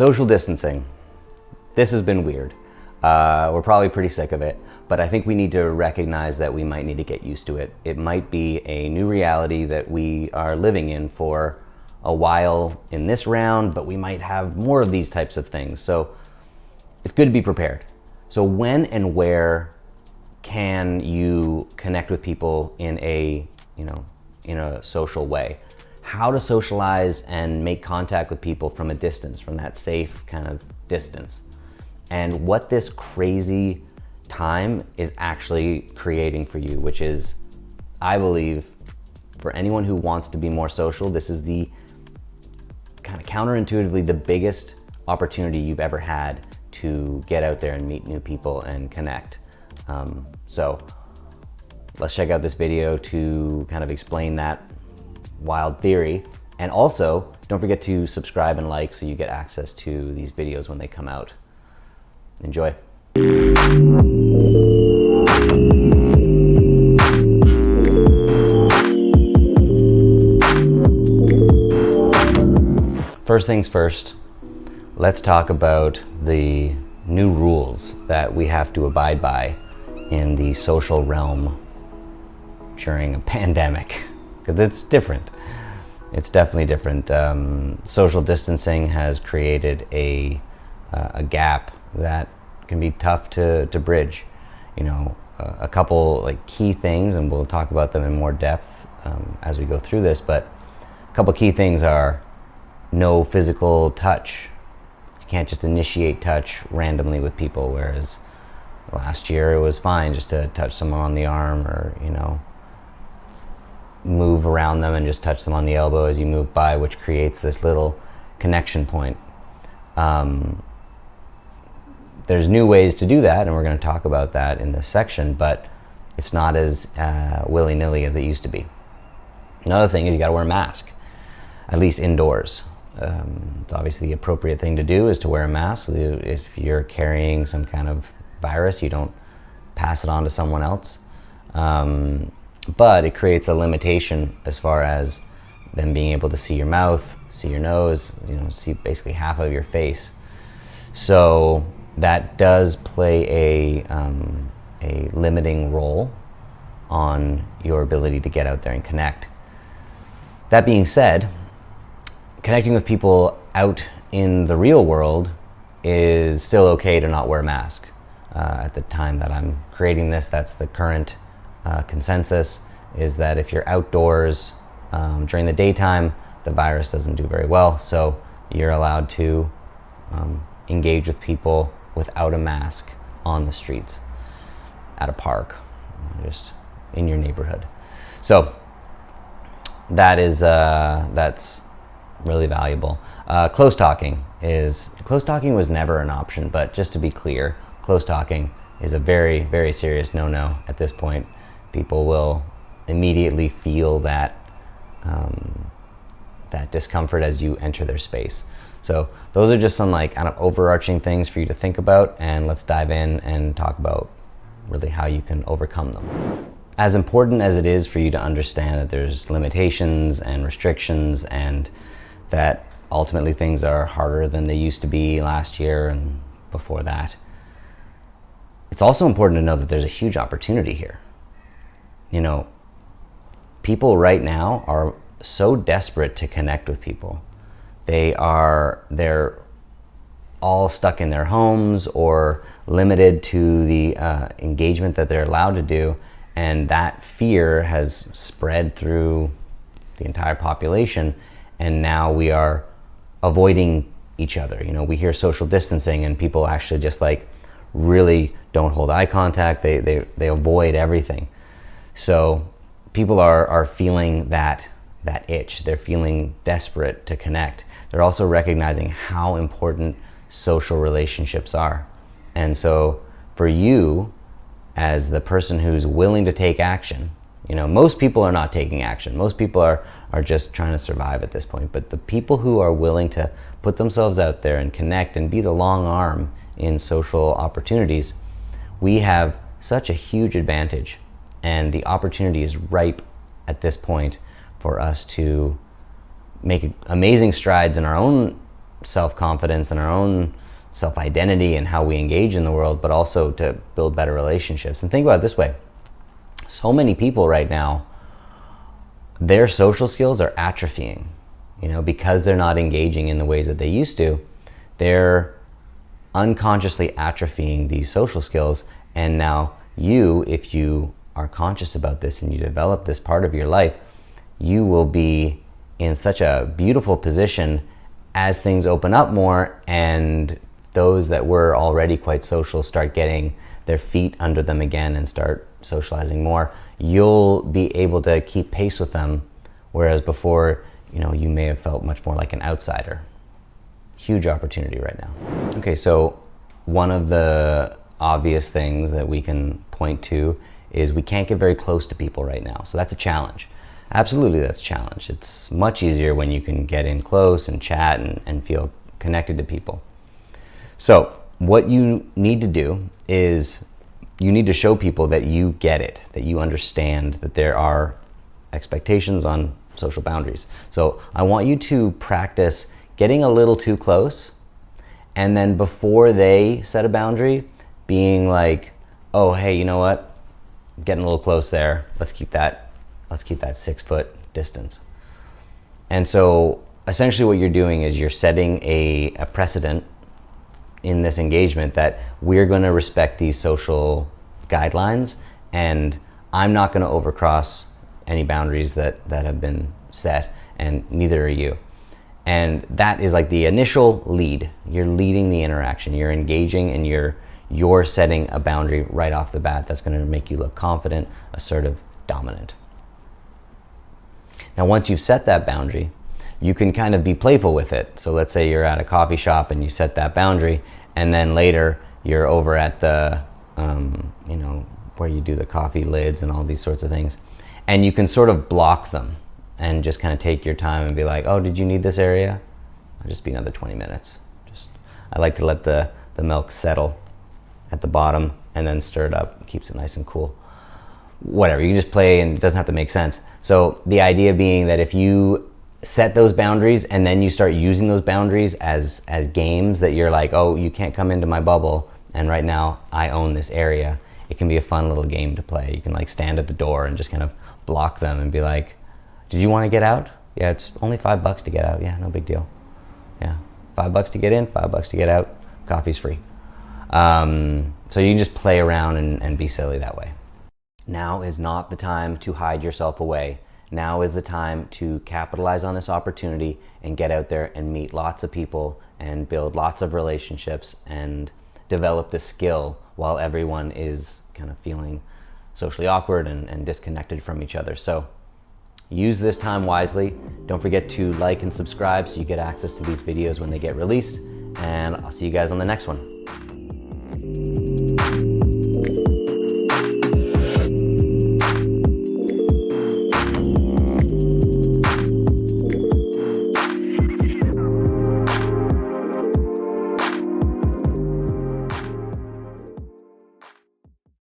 Social distancing. This has been weird. We're probably pretty sick of it, but I think we need to recognize that we might need to get used to it. It might be a new reality that we are living in for a while in this round, but we might have more of these types of things. So it's good to be prepared. So when and where can you connect with people in a social way? How to socialize and make contact with people from a distance, from that safe kind of distance. And what this crazy time is actually creating for you, which is, I believe, for anyone who wants to be more social, this is the kind of counterintuitively the biggest opportunity you've ever had to get out there and meet new people and connect. So let's check out this video to kind of explain that wild theory. And also, don't forget to subscribe and like so you get access to these videos when they come out. Enjoy. First things first, let's talk about the new rules that we have to abide by in the social realm during a pandemic, because it's different. It's definitely different. Social distancing has created a gap that can be tough to bridge. A couple like key things, and we'll talk about them in more depth as we go through this, but a couple key things are no physical touch. You can't just initiate touch randomly with people, whereas last year it was fine just to touch someone on the arm or, move around them and just touch them on the elbow as you move by, which creates this little connection point. There's new ways to do that, and we're going to talk about that in this section, but it's not as willy-nilly as it used to be. Another thing is you got to wear a mask, at least indoors. It's obviously the appropriate thing to do is to wear a mask. If you're carrying some kind of virus, you don't pass it on to someone else. But it creates a limitation as far as them being able to see your mouth, see your nose, see basically half of your face. So that does play a limiting role on your ability to get out there and connect. That being said, connecting with people out in the real world is still okay to not wear a mask. At the time that I'm creating this, that's the current consensus, is that if you're outdoors during the daytime, the virus doesn't do very well, so you're allowed to engage with people without a mask on the streets, at a park, just in your neighborhood. So that's really valuable. Close talking was never an option, but just to be clear, close talking is a very, very serious no-no at this point. People will immediately feel that discomfort as you enter their space. So those are just some kind of overarching things for you to think about, and let's dive in and talk about really how you can overcome them. As important as it is for you to understand that there's limitations and restrictions, and that ultimately things are harder than they used to be last year and before that, it's also important to know that there's a huge opportunity here. People right now are so desperate to connect with people. They're all stuck in their homes or limited to the engagement that they're allowed to do, and that fear has spread through the entire population, and now we are avoiding each other. We hear social distancing, and people actually just really don't hold eye contact. They avoid everything. So people are feeling that itch. They're feeling desperate to connect. They're also recognizing how important social relationships are. And so for you, as the person who's willing to take action, most people are not taking action. Most people are just trying to survive at this point. But the people who are willing to put themselves out there and connect and be the long arm in social opportunities, we have such a huge advantage, and the opportunity is ripe at this point for us to make amazing strides in our own self-confidence and our own self-identity and how we engage in the world, but also to build better relationships. And think about it this way. So many people right now, their social skills are atrophying, because they're not engaging in the ways that they used to. They're unconsciously atrophying these social skills. And now if you are conscious about this and you develop this part of your life, you will be in such a beautiful position as things open up more and those that were already quite social start getting their feet under them again and start socializing more. You'll be able to keep pace with them, whereas before, you may have felt much more like an outsider. Huge opportunity right now. Okay, so one of the obvious things that we can point to is we can't get very close to people right now. So that's a challenge. Absolutely, that's a challenge. It's much easier when you can get in close and chat and feel connected to people. So what you need to do is you need to show people that you get it, that you understand that there are expectations on social boundaries. So I want you to practice getting a little too close, and then before they set a boundary, being like, oh, hey, you know what? I'm getting a little close there. Let's keep that 6 foot distance. And so essentially what you're doing is you're setting a precedent in this engagement that we're going to respect these social guidelines, and I'm not going to overcross any boundaries that have been set, and neither are you. And that is like the initial lead. You're leading the interaction. You're engaging, and you're setting a boundary right off the bat that's going to make you look confident, assertive, dominant. Now, once you've set that boundary, you can kind of be playful with it. So let's say you're at a coffee shop and you set that boundary, and then later you're over at the, where you do the coffee lids and all these sorts of things. And you can sort of block them and just kind of take your time and be like, oh, did you need this area? I'll just be another 20 minutes. I like to let the milk settle at the bottom and then stir it up. It keeps it nice and cool. Whatever, you can just play and it doesn't have to make sense. So the idea being that if you set those boundaries and then you start using those boundaries as games, that you're like, oh, you can't come into my bubble, and right now I own this area. It can be a fun little game to play. You can like stand at the door and just kind of block them and be like, did you want to get out? Yeah, it's only $5 to get out. Yeah, no big deal. Yeah, $5 to get in, $5 to get out. Coffee's free. So you can just play around and be silly that way. Now is not the time to hide yourself away. Now is the time to capitalize on this opportunity and get out there and meet lots of people and build lots of relationships and develop the skill while everyone is kind of feeling socially awkward and disconnected from each other. So use this time wisely. Don't forget to like and subscribe so you get access to these videos when they get released. And I'll see you guys on the next one.